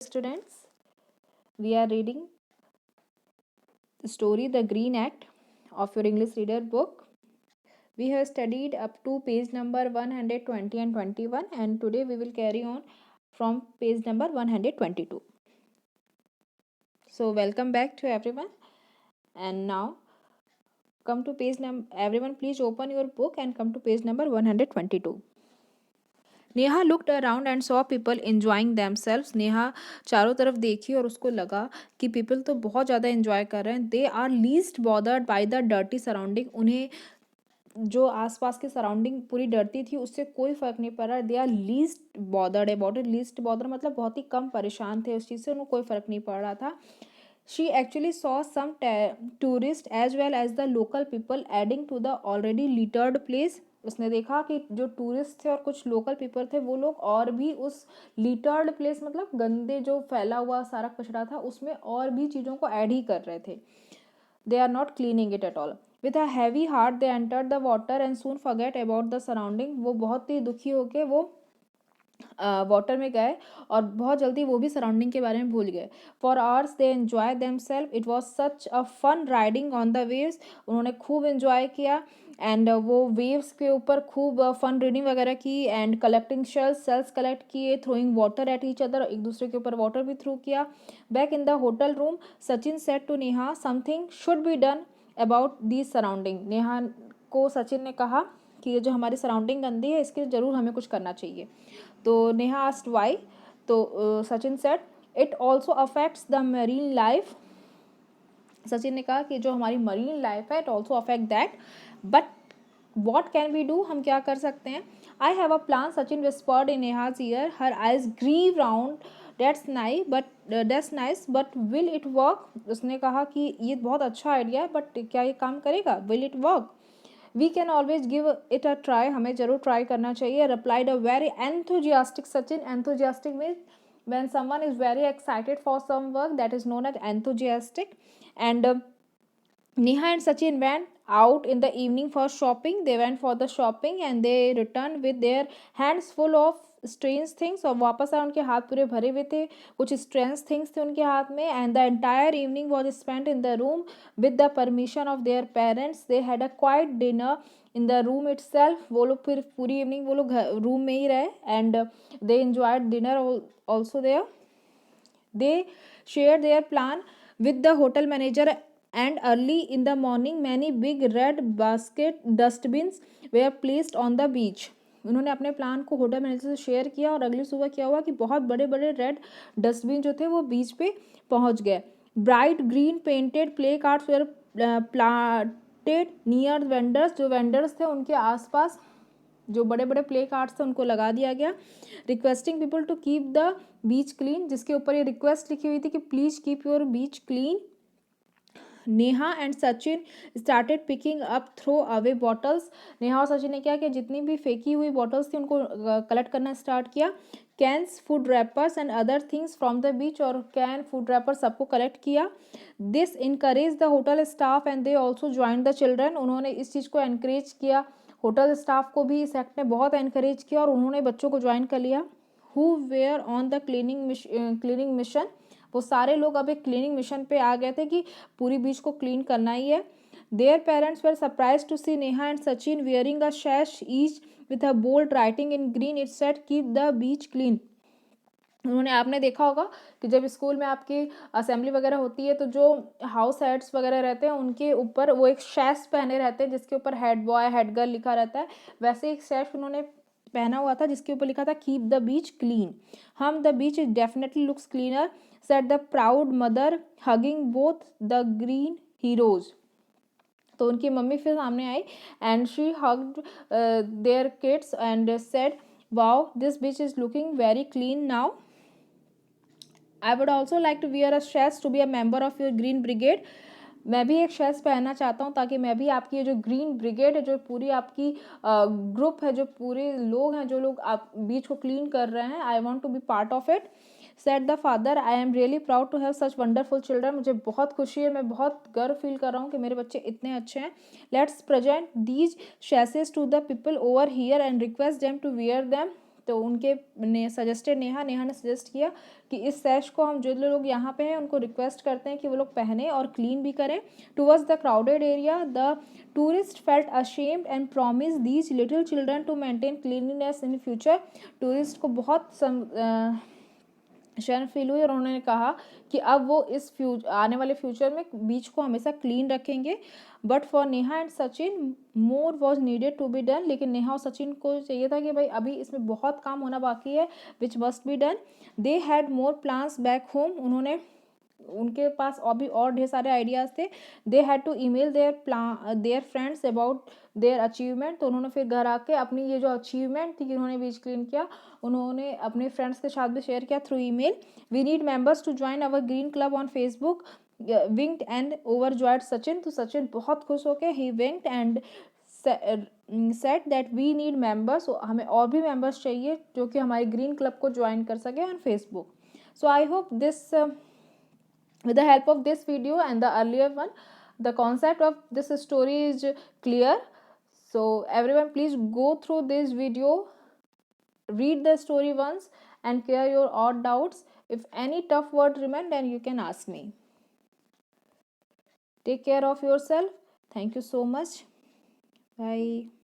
Students, we are reading the story The Green Act of your English Reader book. We have studied up to page number 120 and 21, and today we will carry on from page number 122. So welcome back to everyone, and now come to page number. Everyone please open your book and come to page number 122. Neha looked around and saw people enjoying themselves. Neha चारों तरफ देखी और उसको लगा कि people तो बहुत ज़्यादा एंजॉय कर रहे हैं. They are least bothered by the dirty surrounding. उन्हें जो आसपास की सराउंडिंग पूरी डर्टी थी उससे कोई फ़र्क नहीं पड़ रहा. They are least bothered about it. Least bother मतलब बहुत ही कम परेशान थे उस चीज़ से, उन्हें कोई फ़र्क नहीं पड़ रहा था. She actually saw some tourist as well as the local people adding to the already littered place. उसने देखा कि जो टूरिस्ट थे और कुछ लोकल पीपल थे वो लोग और भी उस लिटर्ड प्लेस मतलब गंदे जो फैला हुआ सारा कचरा था उसमें और भी चीज़ों को ऐड ही कर रहे थे. They are not cleaning it at all. With a heavy heart they entered the water and soon forget about the surrounding. वो बहुत ही दुखी होके वो वाटर में गए और बहुत जल्दी वो भी सराउंडिंग के बारे में भूल गए. For hours they enjoy them self. It was such a fun riding on the waves. उन्होंने खूब इन्जॉय किया एंड वो वेव्स के ऊपर खूब फन रीडिंग वगैरह की एंड कलेक्टिंग सेल्स कलेक्ट किए, throwing water at each other. एक दूसरे के ऊपर वाटर भी थ्रू किया. Back in the hotel room Sachin said to Neha something should be done about these surrounding. Neha को सचिन ने कहा कि ये जो हमारी सराउंडिंग गंदी है इसके ज़रूर हमें कुछ करना चाहिए. तो नेहा आस्क्ड वाई. तो Sachin said it also affects the marine life. Sachin ने कहा कि जो हमारी मरीन लाइफ है it also affect that. But what can we do, हम क्या कर सकते हैं. I have a plan Sachin whispered in Neha's ear. Her eyes grew round. That's nice but will it work. उसने कहा कि ये बहुत अच्छा आइडिया है बट क्या ये काम करेगा. Will it work. We can always give it a try. हमें जरूर ट्राई करना चाहिए. Replied a very enthusiastic Sachin. Enthusiastic means when someone is very excited for some work, that is known as enthusiastic. And Neha and Sachin went out in the evening for shopping. They went for the shopping and they returned with their hands full of strange things. और वापस आए उनके हाथ पूरे भरे हुए थे, कुछ strange things थे उनके हाथ में. And the entire evening was spent in the room with the permission of their parents. They had a quiet dinner in the room itself. वो लोग फिर पूरी इवनिंग वो लोग रूम में ही रहे and they enjoyed dinner also there. They shared their plan with the hotel manager and early in the morning many big red basket dustbins were placed on the beach. उन्होंने अपने plan को hotel manager से share किया और अगली सुबह क्या हुआ कि बहुत बड़े बड़े रेड डस्टबिन जो थे वो बीच पे पहुंच गए. Bright green painted play cards where planted near vendors. जो वेंडर्स थे उनके आसपास जो बड़े बड़े प्ले कार्ड्स थे उनको लगा दिया गया. Requesting people to keep the beach clean, जिसके ऊपर ये रिक्वेस्ट लिखी हुई थी कि please keep your beach clean. Neha and Sachin started picking up throw away bottles. Neha और सचिन ने क्या किया, जितनी भी फेंकी हुई बॉटल्स थी उनको कलेक्ट करना स्टार्ट किया. Cans, food wrappers and other things from the beach. और कैन, फूड रैपर सबको कलेक्ट किया. This encourage the hotel staff and they also join the children. उन्होंने इस चीज़ को एनकरेज किया, होटल स्टाफ को भी इस एक्ट ने बहुत एनकरेज किया और उन्होंने बच्चों को ज्वाइन कर लिया. Who were on the cleaning mission. वो सारे लोग अब एक क्लीनिंग मिशन पे आ गए थे कि पूरी बीच को क्लीन करना ही है. Their parents were surprise to see Neha and Sachin wearing a sash each with a bold writing in green. It said keep the beach clean. उन्होंने, आपने देखा होगा कि जब स्कूल में आपकी असेंबली वगैरह होती है तो जो हाउस हेड्स वगैरह रहते हैं उनके ऊपर वो एक शैश पहने रहते हैं जिसके ऊपर हेड बॉय हेड गर्ल लिखा रहता है. वैसे एक शैश उन्होंने पहना हुआ था जिसके ऊपर लिखा था keep the beach clean. Hmm the beach is definitely looks cleaner said the proud mother hugging both the green heroes. तो उनकी मम्मी फिर सामने आई and she hugged their kids and said wow this beach is looking very clean now. I would also like to wear a sash to be a member of your green brigade. मैं भी एक शैश पहनना चाहता हूँ ताकि मैं भी आपकी जो ग्रीन ब्रिगेड है, जो पूरी आपकी ग्रुप है, जो पूरे लोग हैं जो लोग आप बीच को क्लीन कर रहे हैं, I want to be part of it. Said the father I am really proud to have such wonderful children. मुझे बहुत खुशी है, मैं बहुत गर्व फील कर रहा हूँ कि मेरे बच्चे इतने अच्छे हैं. Let's present these sashes to the people over here and request them to wear them. तो उनके ने सजेस्टेड, नेहा ने सजेस्ट किया कि इस सैश को हम जो लोग यहाँ पे हैं उनको रिक्वेस्ट करते हैं कि वो लोग पहने और क्लीन भी करें. Towards the crowded area the tourist felt ashamed and promise these little children to maintain cleanliness in future. Tourist को बहुत शर्म फील हुई और उन्होंने कहा कि अब वो इस आने वाले फ्यूचर में बीच को हमेशा क्लीन रखेंगे. But for Neha and Sachin more was needed to be done. लेकिन नेहा और सचिन को चाहिए था कि भाई अभी इसमें बहुत काम होना बाकी है which must be done. They had more plans back home. उनके पास अभी और ढेर सारे आइडियाज़ थे. They had to email their friends about their achievement. तो उन्होंने फिर घर आके अपनी ये जो अचीवमेंट थी कि उन्होंने बीच क्लीन किया, उन्होंने अपने फ्रेंड्स के साथ भी शेयर किया through email. We need members to join our green club on Facebook. Winked and overjoyed Sachin. तो सचिन बहुत खुश होके ही winked and said that we need members. हमें और भी मेंबर्स चाहिए जो कि हमारे ग्रीन क्लब को ज्वाइन कर सके on Facebook. So I hope this with the help of this video and the earlier one, the concept of this story is clear. So everyone please go through this video, read the story once and clear your odd doubts. If any tough word remain, then you can ask me. Take care of yourself. Thank you so much. Bye.